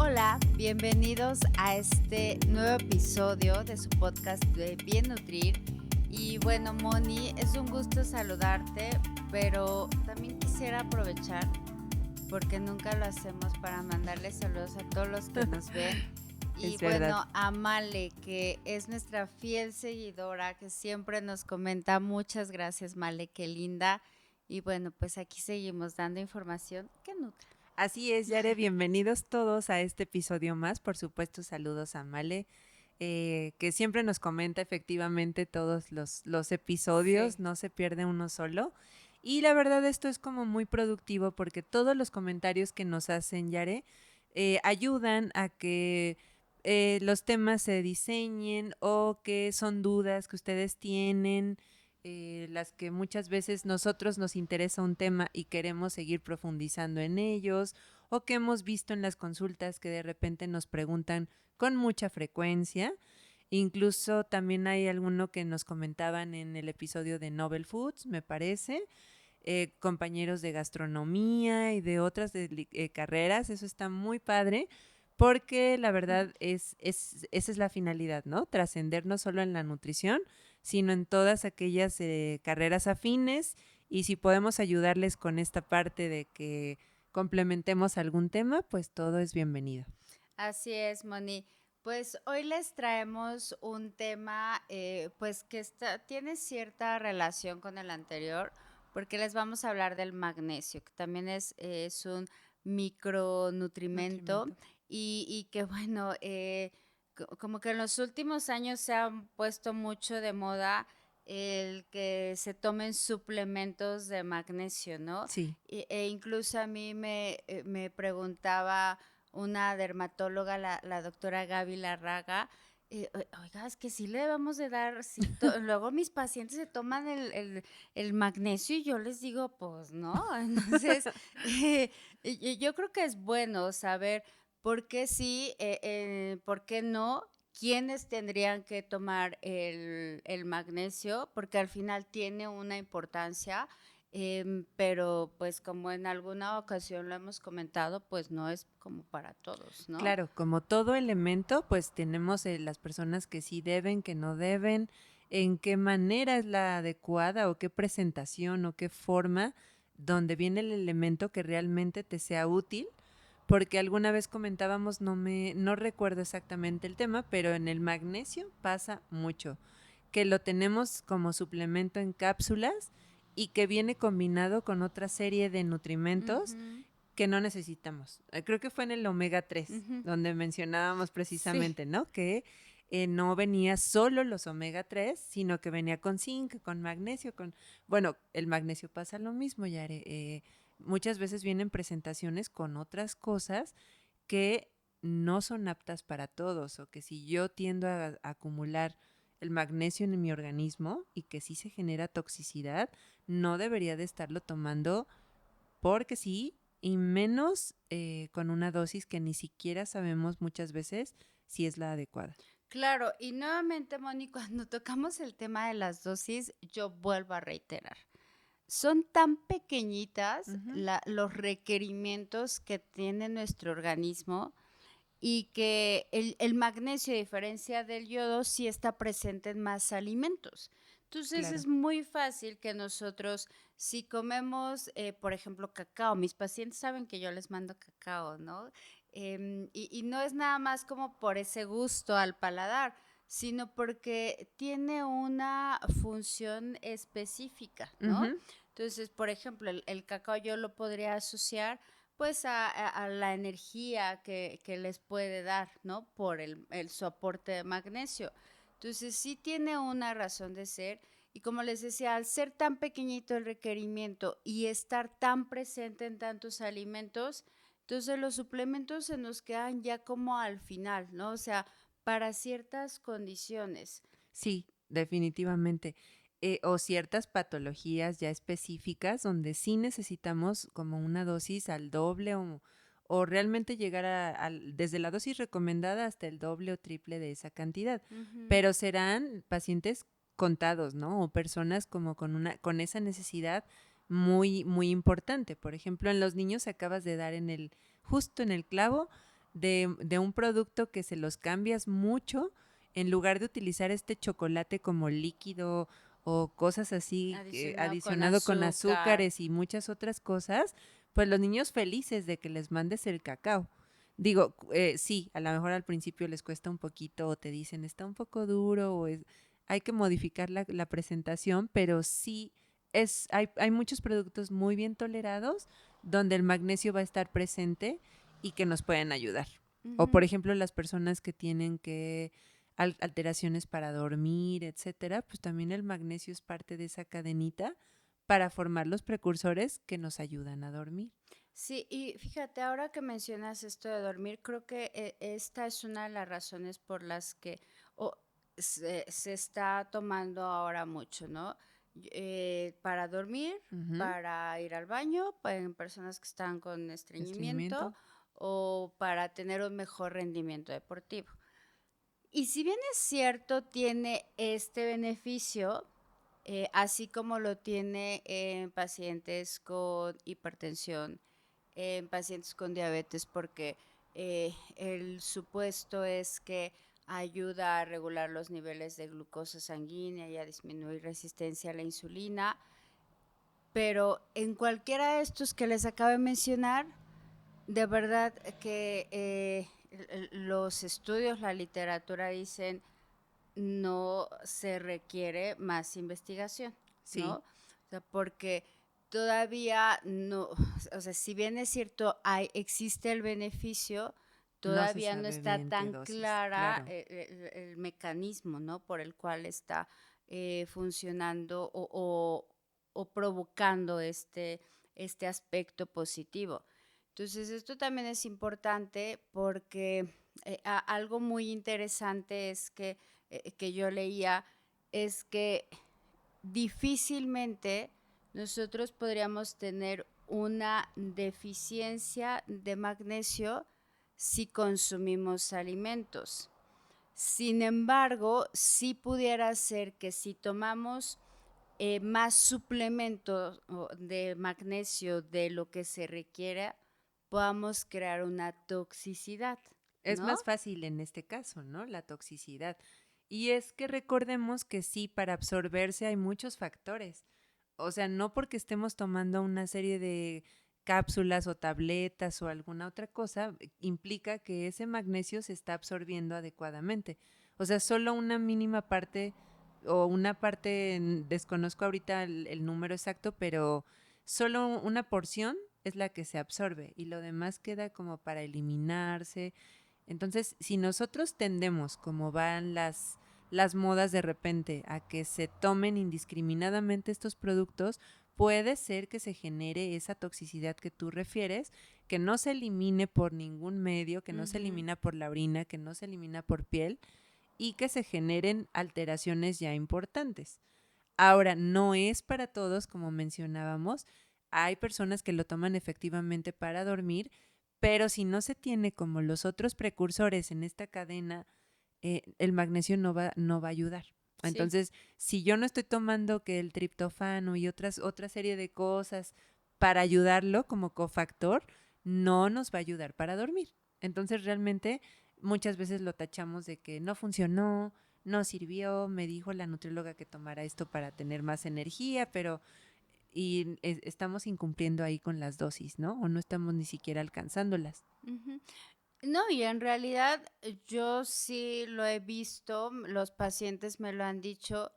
Hola, bienvenidos a este nuevo episodio de su podcast de Bien Nutrir. Y bueno, Moni, es un gusto saludarte, pero también quisiera aprovechar, porque nunca lo hacemos, para mandarles saludos a todos los que nos ven. Y Es verdad. bueno, a Male, que es nuestra fiel seguidora, que siempre nos comenta. Muchas gracias, Male, qué linda. Y bueno, pues aquí seguimos dando información que nutre. Así es, Yare, bienvenidos todos a este episodio más. Por supuesto, saludos a Male, que siempre nos comenta efectivamente todos los episodios, Sí. no se pierde uno solo. Y la verdad esto es como muy productivo porque todos los comentarios que nos hacen, Yare, ayudan a que los temas se diseñen o que son dudas que ustedes tienen, las que muchas veces nosotros nos interesa un tema y queremos seguir profundizando en ellos, o que hemos visto en las consultas que de repente nos preguntan con mucha frecuencia. Incluso también hay alguno que nos comentaban en el episodio de Novel Foods, me parece, compañeros de gastronomía y de otras carreras. Eso está muy padre porque la verdad esa es la finalidad, ¿no? Trascender no solo en la nutrición, sino en todas aquellas carreras afines, y si podemos ayudarles con esta parte de que complementemos algún tema, pues todo es bienvenido. Así es, Moni. Pues hoy les traemos un tema pues que tiene cierta relación con el anterior, porque les vamos a hablar del magnesio, que también es un micronutrimento Nutrimento. y que bueno, como que en los últimos años se ha puesto mucho de moda el que se tomen suplementos de magnesio, ¿no? Sí. E incluso a mí me preguntaba una dermatóloga, la doctora Gaby Larraga, oiga, es que sí le debemos de dar, luego mis pacientes se toman el magnesio y yo les digo, pues no. Entonces, yo creo que es bueno saber por qué sí, por qué no, quiénes tendrían que tomar el magnesio, porque al final tiene una importancia. Pero pues como en alguna ocasión lo hemos comentado, pues no es como para todos, ¿no? Claro, como todo elemento, pues tenemos las personas que sí deben, que no deben, en qué manera es la adecuada o qué presentación o qué forma donde viene el elemento que realmente te sea útil, porque alguna vez comentábamos, no recuerdo exactamente el tema, pero en el magnesio pasa mucho, que lo tenemos como suplemento en cápsulas y que viene combinado con otra serie de nutrimentos Ujú, que no necesitamos. Creo que fue en el omega 3, ujú. donde mencionábamos Sí, precisamente, ¿no? Que no venía solo los omega 3, sino que venía con zinc, con magnesio, Bueno, el magnesio pasa lo mismo, Yare. Muchas veces vienen presentaciones con otras cosas que no son aptas para todos, o que si yo tiendo a acumular el magnesio en mi organismo y que sí se genera toxicidad, no debería de estarlo tomando porque sí, y menos con una dosis que ni siquiera sabemos muchas veces si es la adecuada. claro. Y nuevamente, Moni, cuando tocamos el tema de las dosis, yo vuelvo a reiterar. Son tan pequeñitas Ujú. los requerimientos que tiene nuestro organismo y que el magnesio, a diferencia del yodo, sí está presente en más alimentos. Entonces Claro. es muy fácil que nosotros, si comemos, por ejemplo, cacao, mis pacientes saben que yo les mando cacao, ¿no? Y no es nada más como por ese gusto al paladar, sino porque tiene una función específica, ¿no? Ujú. Entonces, por ejemplo, el cacao yo lo podría asociar pues a la energía que les puede dar, ¿no? Por su aporte de magnesio. Entonces sí tiene una razón de ser y como les decía, al ser tan pequeñito el requerimiento y estar tan presente en tantos alimentos, entonces los suplementos se nos quedan ya como al final, ¿no? O sea, para ciertas condiciones. Sí, definitivamente. O ciertas patologías ya específicas donde sí necesitamos como una dosis al doble o realmente llegar desde la dosis recomendada hasta el doble o triple de esa cantidad. Ujú. Pero serán pacientes contados, ¿no? O personas como con esa necesidad muy, muy importante. Por ejemplo, en los niños acabas de dar justo en el clavo. de un producto que se los cambias mucho, en lugar de utilizar este chocolate como líquido o cosas así, Adicionado con adicionado con azúcar. azúcares y muchas otras cosas, pues los niños felices de que les mandes el cacao. Digo, sí, a lo mejor al principio les cuesta un poquito o te dicen está un poco duro hay que modificar la presentación, pero sí hay muchos productos muy bien tolerados donde el magnesio va a estar presente y que nos pueden ayudar. O por Ujú. ejemplo, las personas que tienen alteraciones para dormir, etcétera, pues también el magnesio es parte de esa cadenita para formar los precursores que nos ayudan a dormir. Sí, y fíjate, ahora que mencionas esto de dormir, creo que esta es una de las razones por las que o, se está tomando ahora mucho, ¿no? Para dormir, Ujú. para ir al baño, en personas que están con estreñimiento Estreñimiento. o para tener un mejor rendimiento deportivo. Y si bien es cierto, tiene este beneficio, así como lo tiene en pacientes con hipertensión, en pacientes con diabetes, porque el supuesto es que ayuda a regular los niveles de glucosa sanguínea y a disminuir resistencia a la insulina, pero en cualquiera de estos que les acabo de mencionar, de verdad que los estudios, la literatura dicen no se requiere más investigación, ¿no? Sí, O sea, porque todavía no, o sea, si bien es cierto, existe el beneficio, no se todavía no sabe está bien qué tan dosis, clara claro. el mecanismo, ¿no? Por el cual está funcionando o provocando este aspecto positivo. Entonces, esto también es importante porque algo muy interesante es que yo leía es que difícilmente nosotros podríamos tener una deficiencia de magnesio si consumimos alimentos. Sin embargo, sí pudiera ser que si tomamos más suplementos de magnesio de lo que se requiere, podamos crear una toxicidad, Es ¿no? más fácil en este caso, ¿no? La toxicidad. Y es que recordemos que sí, para absorberse hay muchos factores. O sea, no porque estemos tomando una serie de cápsulas o tabletas o alguna otra cosa, implica que ese magnesio se está absorbiendo adecuadamente. O sea, solo una mínima parte o una parte, desconozco ahorita el número exacto, pero solo una porción es la que se absorbe y lo demás queda como para eliminarse. Entonces, si nosotros tendemos, como van las modas de repente, a que se tomen indiscriminadamente estos productos, puede ser que se genere esa toxicidad que tú refieres, que no se elimine por ningún medio, que no se Ujú. elimina por la orina, que no se elimina por piel y que se generen alteraciones ya importantes. Ahora, no es para todos, como mencionábamos. Hay personas que lo toman efectivamente para dormir, pero si no se tiene como los otros precursores en esta cadena, el magnesio no va a ayudar. Sí. Entonces, si yo no estoy tomando que el triptofano y otra serie de cosas para ayudarlo como cofactor, no nos va a ayudar para dormir. Entonces, realmente, muchas veces lo tachamos de que no funcionó, no sirvió, me dijo la nutrióloga que tomara esto para tener más energía, pero estamos incumpliendo ahí con las dosis, ¿no? O no estamos ni siquiera alcanzándolas. Ujú. No, y en realidad yo sí lo he visto, los pacientes me lo han dicho,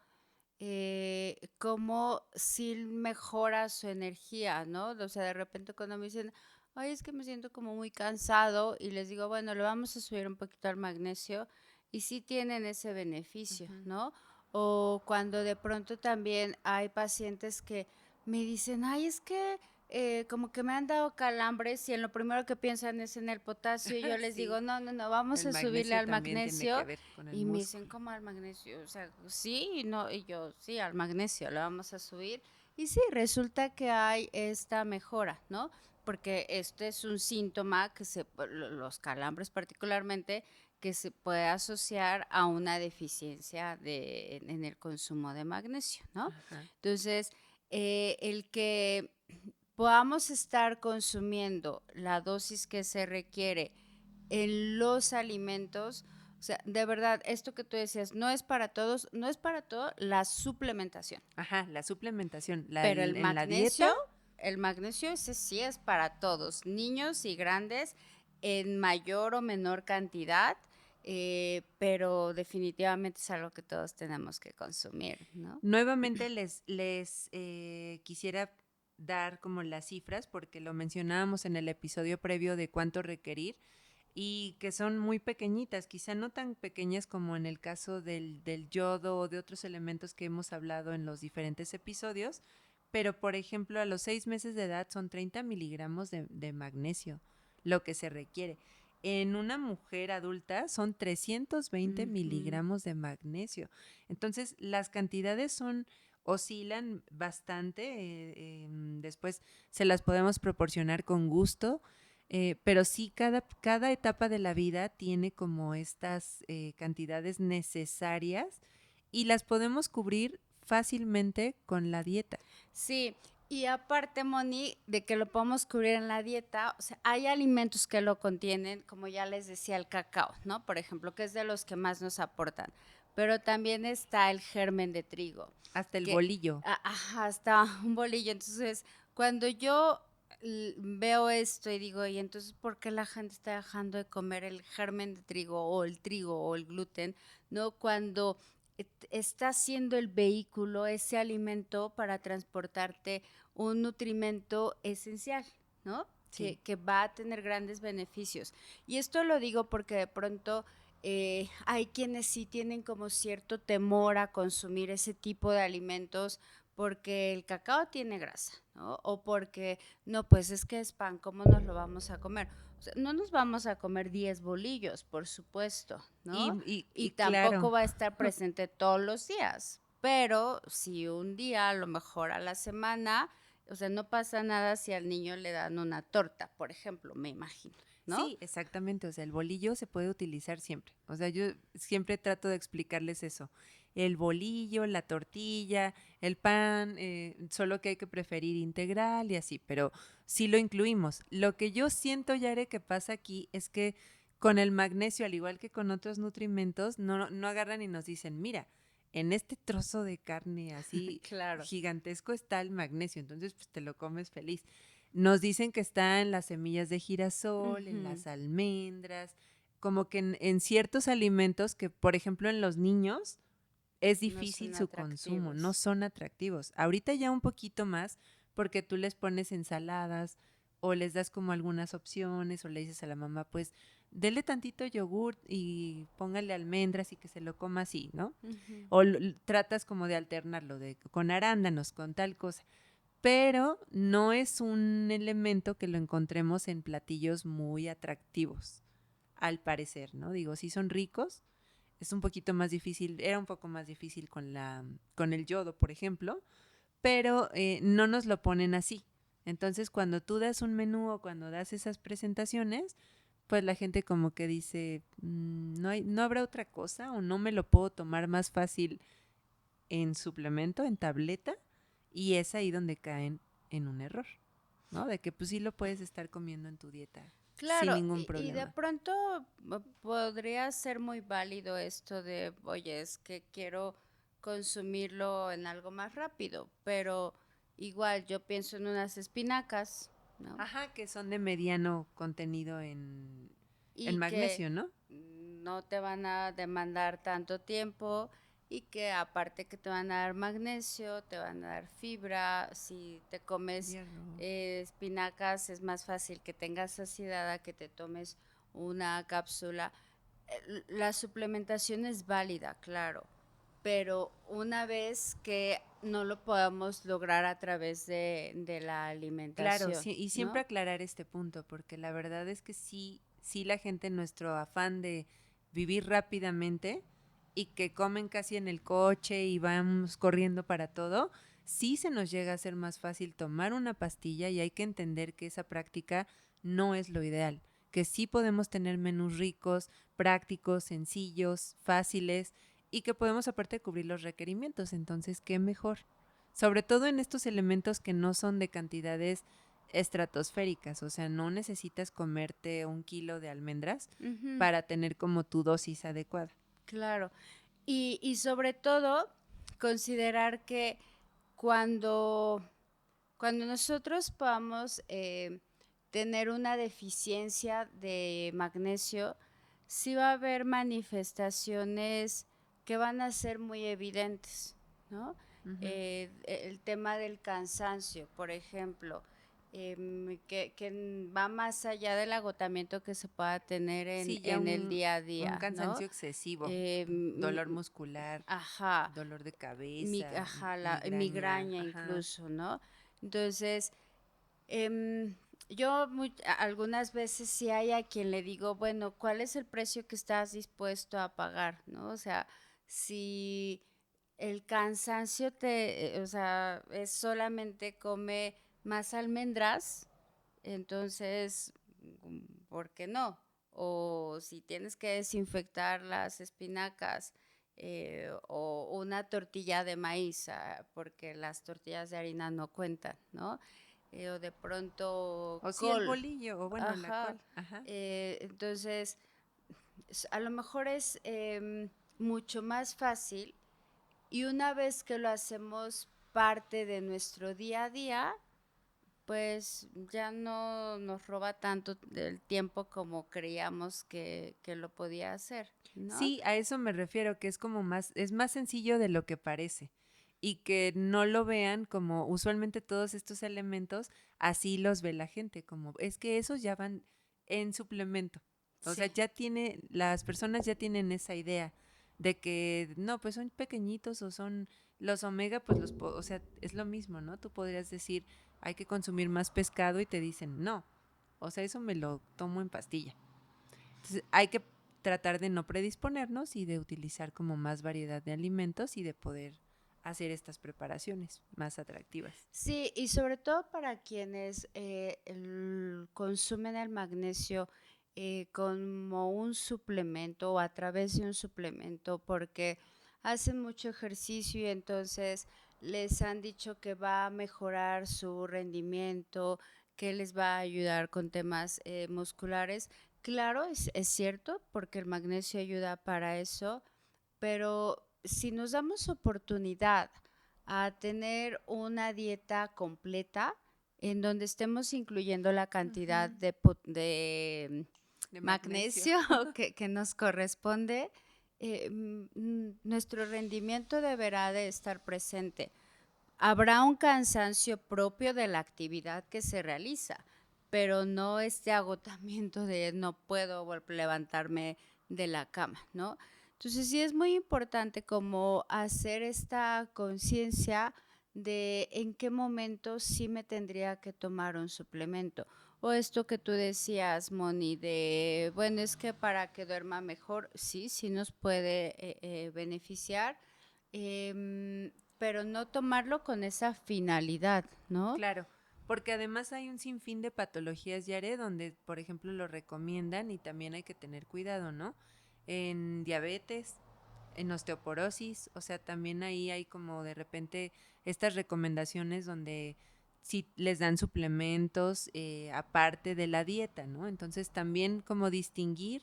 cómo sí mejora su energía, ¿no? O sea, de repente cuando me dicen, ay, es que me siento como muy cansado y les digo, bueno, le vamos a subir un poquito al magnesio y sí tienen ese beneficio, Ujú. ¿no? O cuando de pronto también hay pacientes que me dicen, ay, es que como que me han dado calambres y en lo primero que piensan es en el potasio y yo les Sí, digo, no, no, no, vamos el a subirle magnesio al también tiene que magnesio ver con el y me dicen, músculo. ¿cómo al magnesio? O sea, sí, y no, y yo, sí, al magnesio lo vamos a subir. Y sí, resulta que hay esta mejora, ¿no? Porque este es un síntoma que los calambres particularmente, que se puede asociar a una deficiencia en el consumo de magnesio, ¿no? Ajá. Entonces, el que podamos estar consumiendo la dosis que se requiere en los alimentos. O sea, de verdad, esto que tú decías, no es para todos, no es para todo la suplementación, Ajá, la suplementación, pero en la dieta. el magnesio ese sí es para todos, niños y grandes, en mayor o menor cantidad, pero definitivamente es algo que todos tenemos que consumir, ¿no? Nuevamente les quisiera dar como las cifras porque lo mencionábamos en el episodio previo de cuánto requerir y que son muy pequeñitas, quizá no tan pequeñas como en el caso del yodo o de otros elementos que hemos hablado en los diferentes episodios, pero por ejemplo a los 6 meses de edad son 30 miligramos de magnesio, lo que se requiere. En una mujer adulta son 320 Ujú. miligramos de magnesio. Entonces las cantidades oscilan bastante, después se las podemos proporcionar con gusto, pero sí, cada etapa de la vida tiene como estas cantidades necesarias y las podemos cubrir fácilmente con la dieta. Sí, y aparte, Moni, de que lo podemos cubrir en la dieta, o sea, hay alimentos que lo contienen, como ya les decía, el cacao, ¿no? Por ejemplo, que es de los que más nos aportan. Pero también está el germen de trigo, Hasta el que bolillo. ajá, está un bolillo. Entonces, cuando yo veo esto y digo, ¿y entonces por qué la gente está dejando de comer el germen de trigo o el gluten? ¿No? Cuando está siendo el vehículo, ese alimento para transportarte un nutrimento esencial, ¿no? Sí. Que va a tener grandes beneficios. Y esto lo digo porque de pronto hay quienes sí tienen como cierto temor a consumir ese tipo de alimentos porque el cacao tiene grasa, ¿no? O porque, no, pues es que es pan, ¿cómo nos lo vamos a comer? O sea, no nos vamos a comer 10 bolillos, por supuesto, Y, ¿no? y, Y y claro, tampoco va a estar presente todos los días, pero si un día, a lo mejor a la semana, o sea, no pasa nada si al niño le dan una torta, por ejemplo, me imagino, ¿no? sí, exactamente. O sea, el bolillo se puede utilizar siempre. O sea, yo siempre trato de explicarles eso. El bolillo, la tortilla, el pan, solo que hay que preferir integral y así, pero sí lo incluimos. Lo que yo siento, Yare, que pasa aquí es que con el magnesio, al igual que con otros nutrimentos, no agarran y nos dicen, mira, en este trozo de carne así Claro. gigantesco está el magnesio, entonces pues te lo comes feliz. Nos dicen que está en las semillas de girasol, en Ujú. las almendras, como que en ciertos alimentos que, por ejemplo, en los niños es No difícil son su consumo, no atractivos. son atractivos. Ahorita ya un poquito más porque tú les pones ensaladas o les das como algunas opciones o le dices a la mamá, pues dele tantito yogur y póngale almendras y que se lo coma así, ¿no? Ujú. O tratas como de alternarlo con arándanos, con tal cosa, pero no es un elemento que lo encontremos en platillos muy atractivos, al parecer, ¿no? Digo, sí son ricos, es un poquito más difícil, era un poco más difícil con el yodo, por ejemplo, pero no nos lo ponen así. Entonces, cuando tú das un menú o cuando das esas presentaciones, pues la gente como que dice, no habrá otra cosa o no me lo puedo tomar más fácil en suplemento, en tableta, y es ahí donde caen en un error, ¿no? De que pues sí lo puedes estar comiendo en tu dieta sin Claro, ningún y de problema. pronto podría ser muy válido esto de, oye, es que quiero consumirlo en algo más rápido, pero igual yo pienso en unas espinacas, ¿no? Ajá, que son de mediano contenido en Y que magnesio, ¿no? no te van a demandar tanto tiempo y que aparte que te van a dar magnesio, te van a dar fibra, si te comes Hierro. espinacas es más fácil que tengas saciedad a que te tomes una cápsula. La suplementación es válida, claro, pero una vez que no lo podamos lograr a través de la Claro, alimentación, sí, y siempre ¿no? aclarar este punto, porque la verdad es que sí la gente en nuestro afán de vivir rápidamente y que comen casi en el coche y vamos corriendo para todo, sí se nos llega a ser más fácil tomar una pastilla y hay que entender que esa práctica no es lo ideal, que sí podemos tener menús ricos, prácticos, sencillos, fáciles y que podemos aparte cubrir los requerimientos. Entonces, ¿qué mejor? Sobre todo en estos elementos que no son de cantidades estratosféricas, o sea, no necesitas comerte 1 kilo de almendras Ujú, para tener como tu dosis adecuada. claro. Y sobre todo, considerar que cuando, cuando nosotros podamos tener una deficiencia de magnesio, sí va a haber manifestaciones que van a ser muy evidentes, ¿no? Ujú. El tema del cansancio, por ejemplo, que va más allá del agotamiento que se pueda tener Sí, ya en el día a un día, ¿no? cansancio excesivo, Em, dolor muscular, ajá, dolor de cabeza, ajá, la migraña, migraña ajá. incluso, ¿no? Entonces, em, yo algunas veces sí hay a quien le digo, bueno, ¿cuál es el precio que estás dispuesto a pagar? ¿No? O sea, si el cansancio o sea, es solamente come más almendras, entonces, ¿por qué no? O si tienes que desinfectar las espinacas o una tortilla de maíz, porque las tortillas de harina no cuentan, ¿no? O de pronto O sí el col. bolillo, o bueno, la Ajá. col, ajá. Entonces, a lo mejor es mucho más fácil y una vez que lo hacemos parte de nuestro día a día, pues ya no nos roba tanto del tiempo como creíamos que lo podía hacer, ¿no? Sí, a eso me refiero, que es como más, es más sencillo de lo que parece y que no lo vean como usualmente todos estos elementos, así los ve la gente, como es que esos ya van en suplemento. O sea, Sí, ya tiene, las personas ya tienen esa idea de que no, pues son pequeñitos o son los omega, pues o sea, es lo mismo, ¿no? Tú podrías decir, hay que consumir más pescado y te dicen, no, o sea, eso me lo tomo en pastilla. Entonces, hay que tratar de no predisponernos y de utilizar como más variedad de alimentos y de poder hacer estas preparaciones más atractivas. sí, y sobre todo para quienes consumen el magnesio como un suplemento o a través de un suplemento, porque hacen mucho ejercicio y entonces les han dicho que va a mejorar su rendimiento, que les va a ayudar con temas musculares. Claro, es cierto, porque el magnesio ayuda para eso, pero si nos damos oportunidad a tener una dieta completa en donde estemos incluyendo la cantidad Ujú. de De magnesio. magnesio que nos corresponde, nuestro rendimiento deberá de estar presente. Habrá un cansancio propio de la actividad que se realiza, pero no este agotamiento de no puedo levantarme de la cama, ¿no? Entonces sí es muy importante como hacer esta conciencia de en qué momento sí me tendría que tomar un suplemento. O esto que tú decías, Moni, de, bueno, es que para que duerma mejor, sí, sí nos puede beneficiar, pero no tomarlo con esa finalidad, ¿no? Claro, porque además hay un sinfín de patologías, Yare, donde, por ejemplo, lo recomiendan y también hay que tener cuidado, ¿no? En diabetes, en osteoporosis, o sea, también ahí hay como de repente estas recomendaciones donde sí les dan suplementos aparte de la dieta, ¿no? Entonces también como distinguir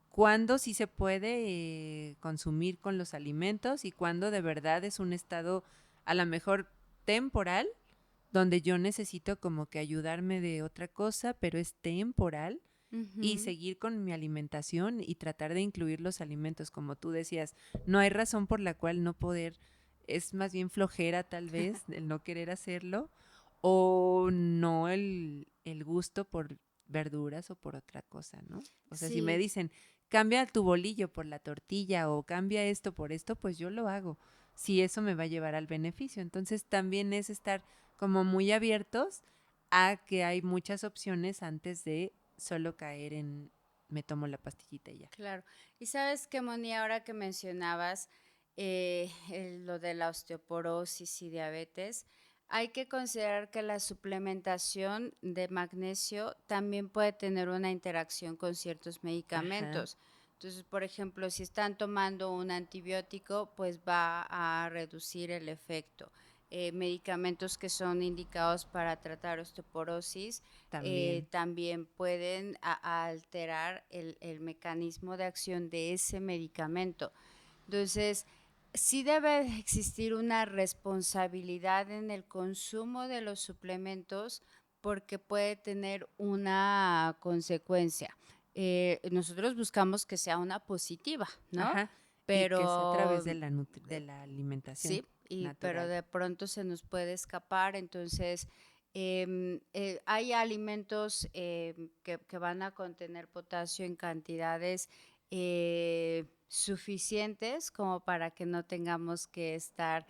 cuándo sí se puede consumir con los alimentos y cuándo de verdad es un estado a lo mejor temporal, donde yo necesito como que ayudarme de otra cosa, pero es temporal y Ujú. seguir con mi alimentación y tratar de incluir los alimentos, como tú decías, no hay razón por la cual no poder, es más bien flojera tal vez el no querer hacerlo o no el gusto por verduras o por otra cosa, ¿no? O sea, si me Sí, dicen, cambia tu bolillo por la tortilla o cambia esto por esto, pues yo lo hago, si eso me va a llevar al beneficio. Entonces también es estar como muy abiertos a que hay muchas opciones antes de solo caer en me tomo la pastillita y ya. claro. Y sabes qué, Moni, ahora que mencionabas lo de la osteoporosis y diabetes, hay que considerar que la suplementación de magnesio también puede tener una interacción con ciertos Ajá. medicamentos. Entonces, por ejemplo, si están tomando un antibiótico, pues va a reducir el efecto. medicamentos que son indicados para tratar osteoporosis, También. también pueden alterar el mecanismo de acción de ese medicamento. Entonces, sí debe existir una responsabilidad en el consumo de los suplementos porque puede tener una consecuencia. Nosotros buscamos que sea una positiva, ¿no? Ajá. Y que es a través Pero de de la alimentación sí, pero natural. de pronto se nos puede escapar, entonces hay alimentos que van a contener potasio en cantidades suficientes como para que no tengamos que estar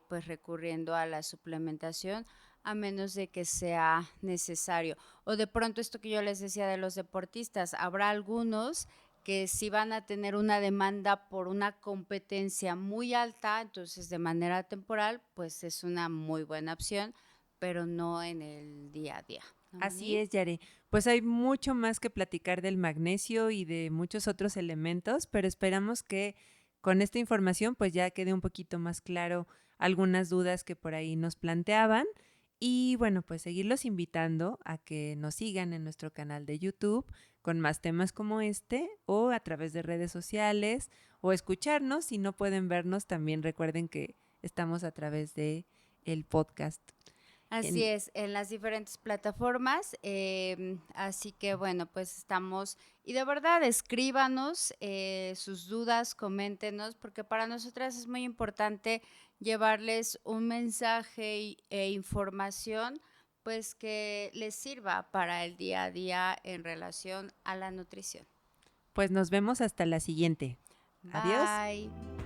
pues recurriendo a la suplementación a menos de que sea necesario. O de pronto esto que yo les decía de los deportistas, habrá algunos que sí van a tener una demanda por una competencia muy alta, entonces de manera temporal, pues es una muy buena opción, pero no en el día a día. ¿No, Así Moni? es, Yare. Pues hay mucho más que platicar del magnesio y de muchos otros elementos, pero esperamos que con esta información pues ya quede un poquito más claro algunas dudas que por ahí nos planteaban. Y bueno, pues seguirlos invitando a que nos sigan en nuestro canal de YouTube con más temas como este o a través de redes sociales o escucharnos. Si no pueden vernos, también recuerden que estamos a través de el podcast. Así En, es, en las diferentes plataformas. Así que bueno, pues estamos, y de verdad escríbanos sus dudas, coméntenos, porque para nosotras es muy importante llevarles un mensaje e información, pues que les sirva para el día a día en relación a la nutrición. pues nos vemos hasta la siguiente. Adiós. Bye.